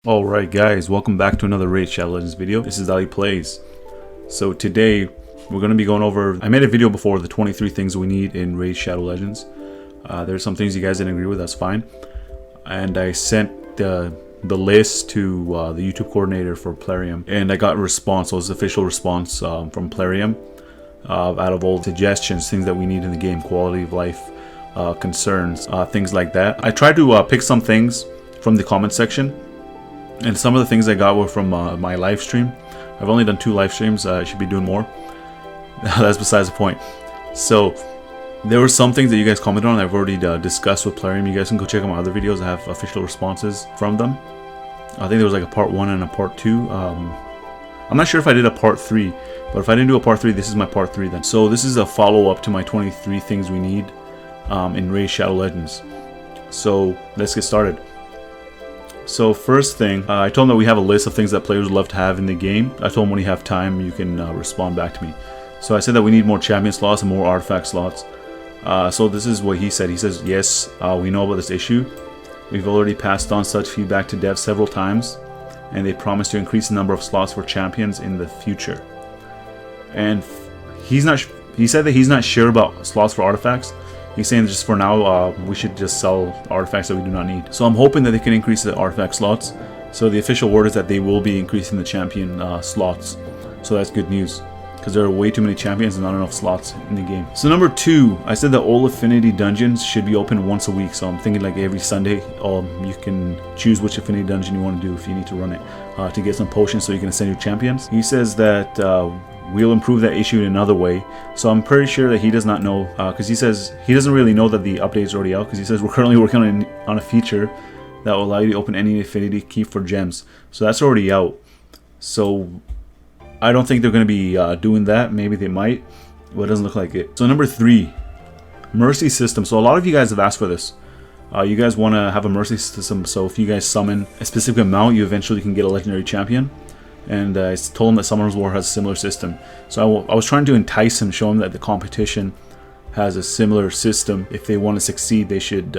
Alright guys, welcome back to another Raid Shadow Legends video. This is Ali Plays. So today we're going to be going over, I made a video before, the 23 things we need in Raid Shadow Legends. There's some things you guys didn't agree with, that's fine. And I sent the list to the YouTube coordinator for Plarium, and I got a response. So it was an official response from Plarium out of all suggestions, things that we need in the game, quality of life, concerns, things like that. I tried to pick some things from the comment section. And some of the things I got were from my live stream. I've only done 2 live streams. I should be doing more. That's besides the point. So there were some things that you guys commented on that I've already discussed with Plarium. You guys can go check out my other videos. I have official responses from them. I think there was like a part 1 and a part 2. I'm not sure if I did a part 3, but if I didn't do a part 3, this is my part 3 then. So this is a follow-up to my 23 things we need in Raid Shadow Legends. So let's get started. So first thing, I told them that we have a list of things that players would love to have in the game. I told them when you have time, you can respond back to me. So I said that we need more champion slots and more artifact slots. So this is what he said. He says, yes, we know about this issue. We've already passed on such feedback to devs several times, and they promised to increase the number of slots for champions in the future. And he said that he's not sure about slots for artifacts. He's saying just for now, we should just sell artifacts that we do not need. So I'm hoping that they can increase the artifact slots. So the official word is that they will be increasing the champion slots. So that's good news, because there are way too many champions and not enough slots in the game. So number 2, I said that all affinity dungeons should be open once a week. So I'm thinking like every Sunday, you can choose which affinity dungeon you want to do if you need to run it to get some potions so you can ascend your champions. He says that we'll improve that issue in another way. So I'm pretty sure that he does not know, because he says he doesn't really know that the update is already out, because he says we're currently working on a feature that will allow you to open any affinity key for gems. So that's already out. So I don't think they're going to be doing that. Maybe they might, but it doesn't look like it. So number 3, mercy system. So a lot of you guys have asked for this. You guys want to have a mercy system, so if you guys summon a specific amount, you eventually can get a legendary champion. And I told him that Summoner's War has a similar system. So I was trying to entice him, show him that the competition has a similar system. If they want to succeed, they should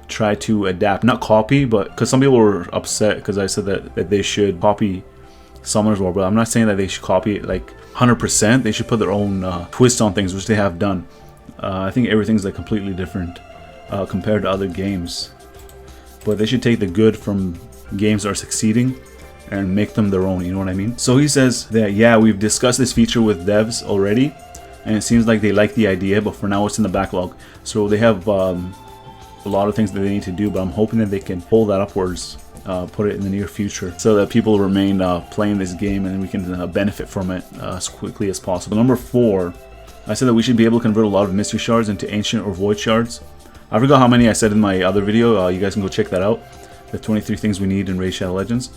try to adapt, not copy, but because some people were upset because I said that they should copy Summoner's War, but I'm not saying that they should copy it like 100%. They should put their own twist on things, which they have done. I think everything's like completely different compared to other games, but they should take the good from games that are succeeding and make them their own, you know what I mean? So he says that, yeah, we've discussed this feature with devs already, and it seems like they like the idea, but for now it's in the backlog. So they have a lot of things that they need to do, but I'm hoping that they can pull that upwards, put it in the near future, so that people remain playing this game and we can benefit from it as quickly as possible. Number 4, I said that we should be able to convert a lot of mystery shards into ancient or void shards. I forgot how many I said in my other video. You guys can go check that out. The 23 things we need in Raid Shadow Legends.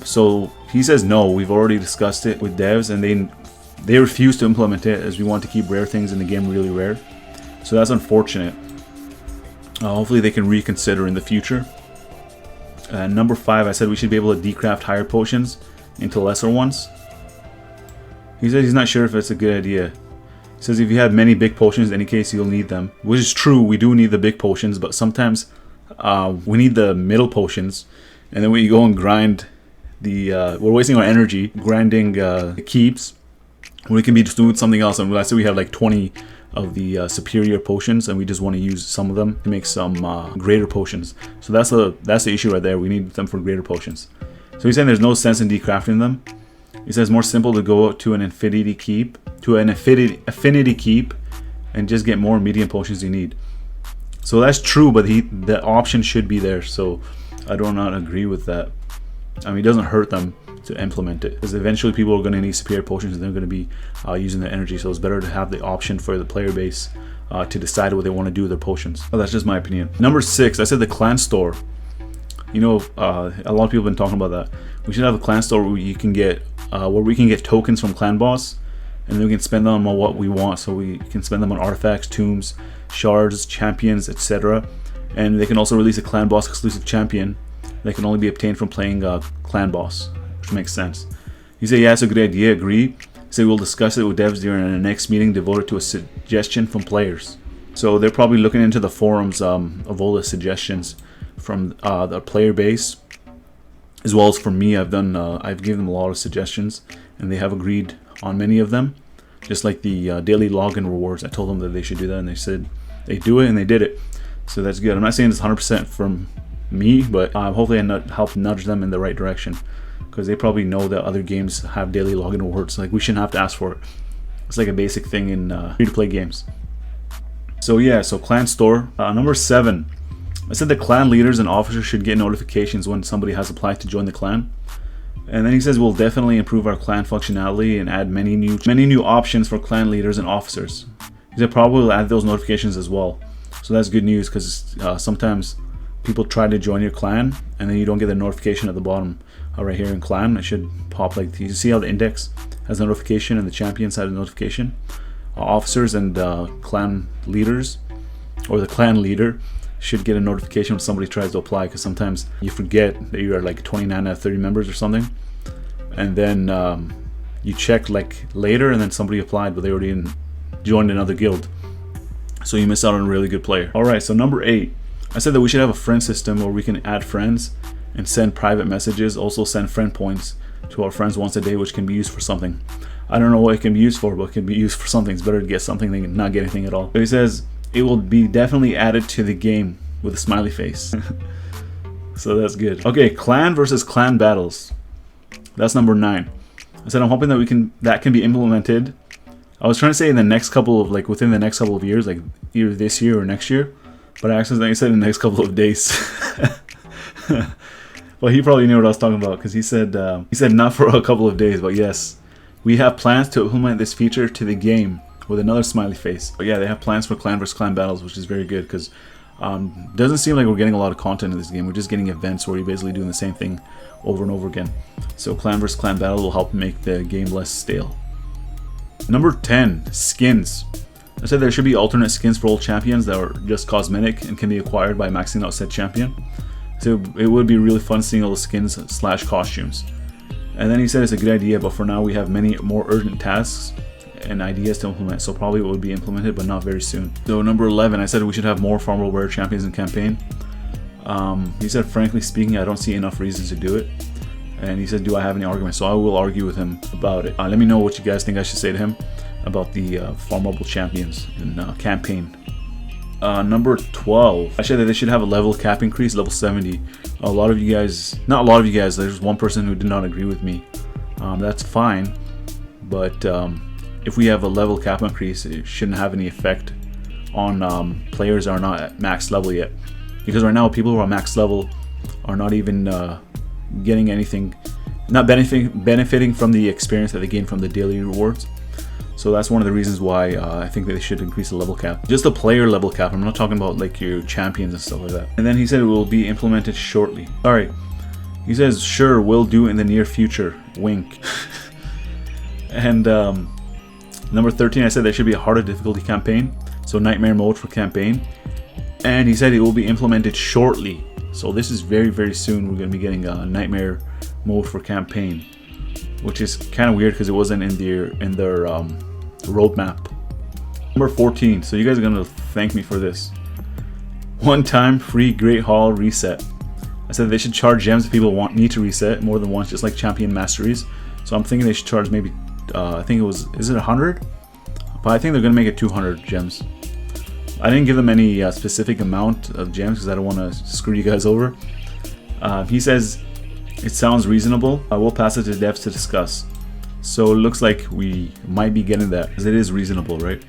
So he says no, we've already discussed it with devs, and they refuse to implement it, as we want to keep rare things in the game really rare. So that's unfortunate. Hopefully they can reconsider in the future. Number 5, I said we should be able to decraft higher potions into lesser ones. He says he's not sure if it's a good idea. He says if you have many big potions, in any case you'll need them, which is true. We do need the big potions, but sometimes we need the middle potions. And then when you go and grind we're wasting our energy grinding the keeps, when we can be just doing something else. And let's say we have like 20 of the superior potions, and we just want to use some of them to make some greater potions. So that's the issue right there. We need them for greater potions. So he's saying there's no sense in decrafting them. He says more simple to go to an affinity keep, and just get more medium potions you need. So that's true, but the option should be there. So I do not agree with that. I mean, it doesn't hurt them to implement it, because eventually people are going to need superior potions and they're going to be using their energy. So it's better to have the option for the player base to decide what they want to do with their potions. But that's just my opinion. Number 6, I said the clan store. You know, a lot of people have been talking about that. We should have a clan store where you can get where we can get tokens from clan boss, and then we can spend them on what we want. So we can spend them on artifacts, tombs, shards, champions, etc. And they can also release a clan boss exclusive champion that can only be obtained from playing clan boss, which makes sense. He said, yeah, it's a good idea, agree. He said we'll discuss it with devs during our next meeting devoted to a suggestion from players. So they're probably looking into the forums of all the suggestions from the player base as well as for me. I've given them a lot of suggestions, and they have agreed on many of them. Just like the daily login rewards, I told them that they should do that, and they said they do it, and they did it. So that's good. I'm not saying it's 100% from me, but hopefully I help nudge them in the right direction, because they probably know that other games have daily login rewards. Like, we shouldn't have to ask for it. It's like a basic thing in free-to-play games. So yeah, so clan store. Number 7. I said the clan leaders and officers should get notifications when somebody has applied to join the clan. And then he says we'll definitely improve our clan functionality and add many new options for clan leaders and officers. He said probably will add those notifications as well. So that's good news, because sometimes people try to join your clan and then you don't get the notification at the bottom. Right here in clan, it should pop like, you see how the index has a notification and the champions have a notification. Officers and clan leaders, or the clan leader, should get a notification when somebody tries to apply, because sometimes you forget that you are like 29 out of 30 members or something, and then you check like later and then somebody applied but they already joined another guild, so you miss out on a really good player. Alright, so number 8, I said that we should have a friend system where we can add friends and send private messages, also send friend points to our friends once a day, which can be used for something. I don't know what it can be used for, but it can be used for something. It's better to get something than not get anything at all. But he says it will be definitely added to the game with a smiley face. So that's good. Okay, clan versus clan battles. That's number 9. I said I'm hoping that that can be implemented. I was trying to say in the next couple of, like, within the next couple of years, like either this year or next year, but I accidentally said in the next couple of days. Well, he probably knew what I was talking about, because he said not for a couple of days, but yes, we have plans to implement this feature to the game with another smiley face. But yeah, they have plans for clan versus clan battles, which is very good, because doesn't seem like we're getting a lot of content in this game. We're just getting events where you're basically doing the same thing over and over again. So clan versus clan battle will help make the game less stale. Number 10, skins. I said there should be alternate skins for old champions that are just cosmetic and can be acquired by maxing out said champion. So it would be really fun seeing all the skins / costumes. And then he said it's a good idea, but for now we have many more urgent tasks and ideas to implement, so probably it would be implemented, but not very soon. So number 11, I said we should have more farmable rare champions in campaign. He said, frankly speaking, I don't see enough reasons to do it. And he said, do I have any arguments? So I will argue with him about it. Let me know what you guys think I should say to him about the farmable champions in campaign. Number 12, I said that they should have a level cap increase, level 70. A lot of you guys, not a lot of you guys, there's one person who did not agree with me. That's fine, but if we have a level cap increase, it shouldn't have any effect on players that are not at max level yet. Because right now, people who are max level are not even getting anything, not benefiting from the experience that they gain from the daily rewards. So that's one of the reasons why I think that they should increase the level cap. Just the player level cap. I'm not talking about like your champions and stuff like that. And then he said it will be implemented shortly. Alright. He says, sure, will do in the near future. Wink. And number 13, I said there should be a harder difficulty campaign. So nightmare mode for campaign. And he said it will be implemented shortly. So this is very, very soon. We're going to be getting a nightmare mode for campaign, which is kind of weird because it wasn't in their roadmap. Number 14. So you guys are gonna thank me for this. One-time free Great Hall reset. I said they should charge gems if people need to reset more than once, just like champion masteries. So I'm thinking they should charge maybe I think is it 100? But I think they're gonna make it 200 gems. I didn't give them any specific amount of gems because I don't want to screw you guys over. He says it sounds reasonable. I will pass it to devs to discuss. So it looks like we might be getting that, because it is reasonable, right?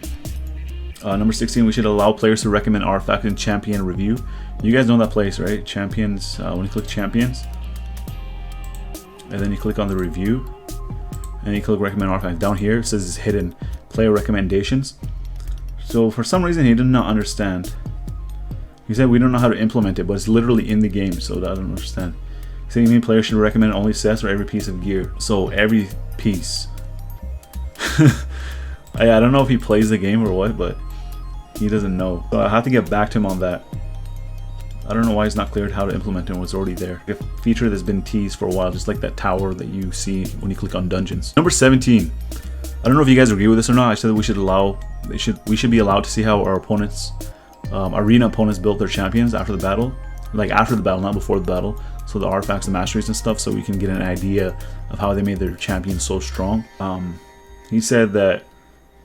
Number 16, we should allow players to recommend artifact in champion review. You guys know that place, right? Champions, when you click champions, and then you click on the review, and you click recommend artifact. Down here it says it's hidden player recommendations. So for some reason he did not understand. He said we don't know how to implement it, but it's literally in the game, so I don't understand. He said you mean players should recommend only sets or every piece of gear. So every piece. I don't know if he plays the game or what, but he doesn't know. So I have to get back to him on that. I don't know why he's not cleared how to implement it when it's already there. A feature that's been teased for a while, just like that tower that you see when you click on dungeons. Number 17. I don't know if you guys agree with this or not. I said that we should be allowed to see how our opponents, arena opponents built their champions after the battle. Like after the battle, not before the battle. so the artifacts, the masteries and stuff, so we can get an idea of how they made their champions so strong. He said that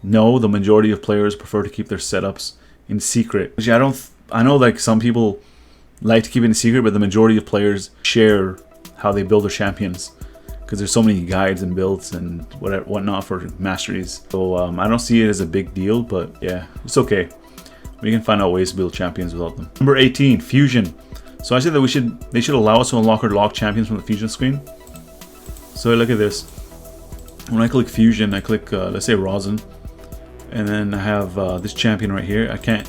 no, the majority of players prefer to keep their setups in secret, which I know like some people like to keep it in secret, but the majority of players share how they build their champions, because there's so many guides and builds and whatnot for masteries. So I don't see it as a big deal, but yeah, it's okay. We can find out ways to build champions without them. Number 18, fusion. So I said that they should allow us to unlock or lock champions from the fusion screen. So look at this. When I click fusion, I click let's say Rosin, and then I have this champion right here. I can't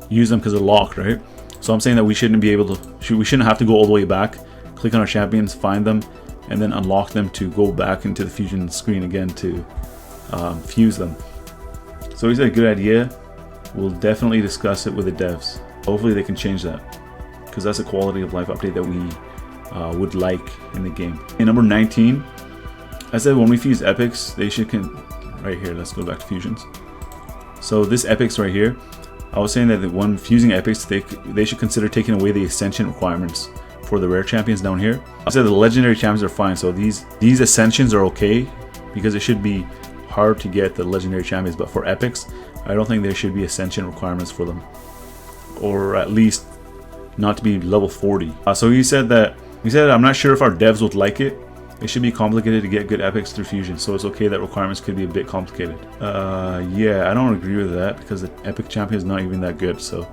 use them because they're locked, right? So I'm saying that we shouldn't be able to, we shouldn't have to go all the way back, click on our champions, find them, and then unlock them to go back into the fusion screen again to fuse them. So he said a good idea. We'll definitely discuss it with the devs. Hopefully they can change that, because that's a quality of life update that we would like in the game. And number 19, I said when we fuse epics, they should right here, let's go back to fusions. So this epics right here, I was saying that when fusing epics, they should consider taking away the ascension requirements for the rare champions down here. I said the legendary champions are fine, so these ascensions are okay, because it should be hard to get the legendary champions, but for epics, I don't think there should be ascension requirements for them, or at least not to be level 40. So he said I'm not sure if our devs would like it. It should be complicated to get good epics through fusion, so it's okay that requirements could be a bit complicated. Yeah, I don't agree with that, because the epic champion is not even that good, so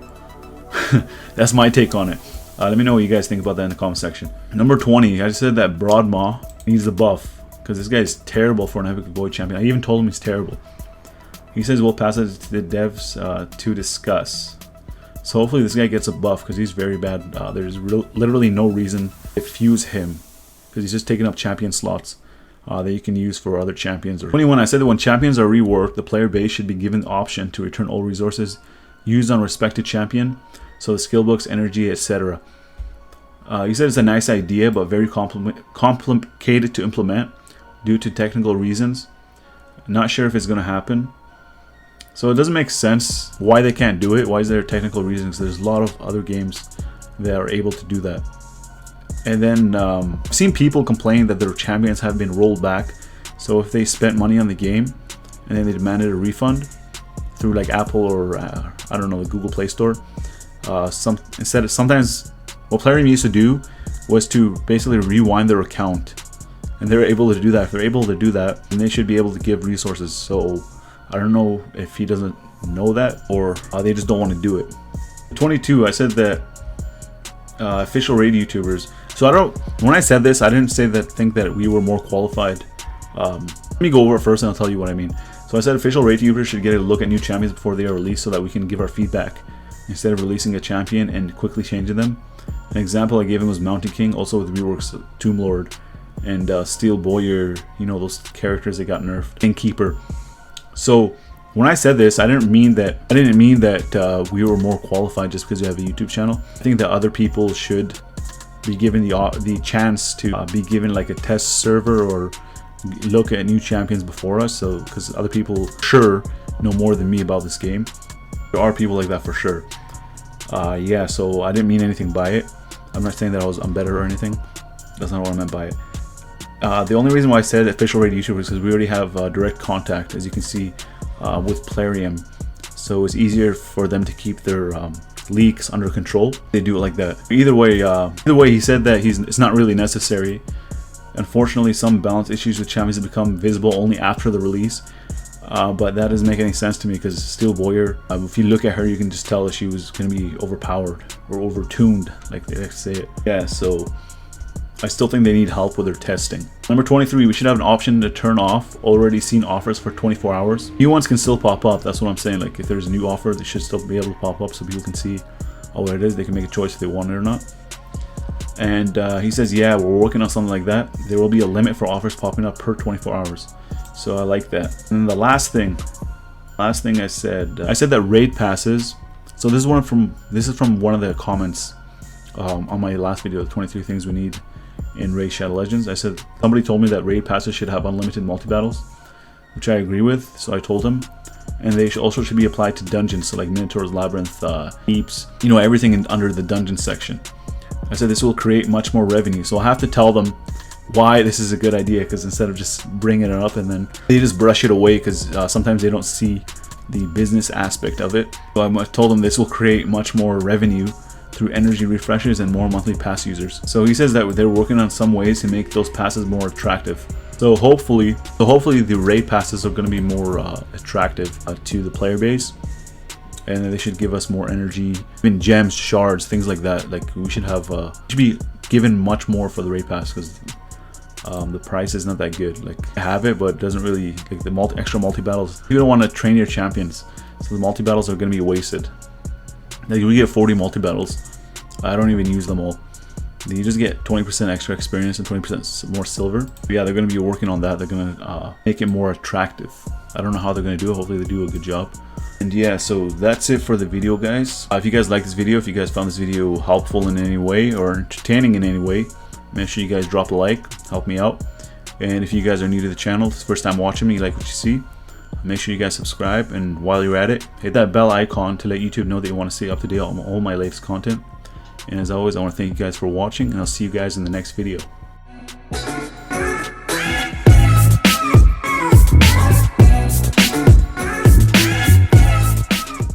that's my take on it. Let me know what you guys think about that in the comment section. Number 20, I just said that Broadmaw needs the buff, because this guy is terrible for an epic void champion. I even told him he's terrible. He says we'll pass it to the devs to discuss. So hopefully this guy gets a buff, because he's very bad. There's literally no reason to fuse him, because he's just taking up champion slots that you can use for other champions. 21, I said that when champions are reworked, the player base should be given the option to return all resources used on respected champion, so the skill books, energy, etc. He said it's a nice idea, but very complicated to implement due to technical reasons. Not sure if it's going to happen. So it doesn't make sense why they can't do it. Why is there technical reasons? There's a lot of other games that are able to do that. And then I've seen people complain that their champions have been rolled back. So if they spent money on the game and then they demanded a refund through like Apple or I don't know, the Google Play Store, sometimes what Plarium used to do was to basically rewind their account, and they're able to do that. If they're able to do that, then they should be able to give resources. So I don't know if he doesn't know that, or they just don't want to do it. 22, I said that official raid YouTubers. So when I said this, I didn't think that we were more qualified. Let me go over it first and I'll tell you what I mean. So I said official raid YouTubers should get a look at new champions before they are released, so that we can give our feedback instead of releasing a champion and quickly changing them. An example I gave him was Mountain King, also with reworks Tomb Lord and Steel Boyar, you know, those characters that got nerfed, and Keeper. So when I said this, I didn't mean that we were more qualified just because we have a YouTube channel. I think that other people should be given the chance to be given like a test server or look at new champions before us. So because other people sure know more than me about this game. There are people like that for sure. Yeah, so I didn't mean anything by it. I'm not saying that I'm better or anything. That's not what I meant by it. The only reason why I said official raid YouTubers is because we already have direct contact, as you can see, with Plarium. So it's easier for them to keep their leaks under control. They do it like that. Either way, he said that it's not really necessary. Unfortunately, some balance issues with champions have become visible only after the release. But that doesn't make any sense to me, because Steel Boyar, if you look at her, you can just tell that she was going to be overpowered or overtuned, like they say it. Yeah, so I still think they need help with their testing. Number 23, we should have an option to turn off already seen offers for 24 hours. New ones can still pop up. That's what I'm saying. Like if there's a new offer, they should still be able to pop up so people can see what it is. They can make a choice if they want it or not. And he says, yeah, we're working on something like that. There will be a limit for offers popping up per 24 hours. So I like that. And then the last thing I said that raid passes. So this is from one of the comments on my last video, the 23 things we need in Raid Shadow Legends. I said somebody told me that raid passes should have unlimited multi-battles, which I agree with, so I told him. And they should be applied to dungeons, so like Minotaur's Labyrinth, Heaps, you know, everything under the dungeon section. I said this will create much more revenue. So I have to tell them why this is a good idea, because instead of just bringing it up and then they just brush it away, because sometimes they don't see the business aspect of it. So I told them this will create much more revenue through energy refreshes and more monthly pass users. So he says that they're working on some ways to make those passes more attractive. So hopefully the raid passes are going to be more attractive to the player base, and they should give us more energy, even gems, shards, things like that. Like we should have should be given much more for the raid pass, because the price is not that good. Like I have it, but it doesn't really, like the extra multi battles. You don't want to train your champions, so the multi battles are going to be wasted. Like we get 40 multi battles. I don't even use them all. You just get 20% extra experience and 20% more silver. But yeah, they're going to be working on that. They're going to make it more attractive. I don't know how they're going to do it. Hopefully they do a good job. And yeah, so that's it for the video, guys. If you guys like this video, if you guys found this video helpful in any way or entertaining in any way, make sure you guys drop a like, help me out. And if you guys are new to the channel, it's the first time watching me, you like what you see, make sure you guys subscribe. And while you're at it, hit that bell icon to let YouTube know that you want to stay up to date on all my latest content. And as always, I want to thank you guys for watching, and I'll see you guys in the next video.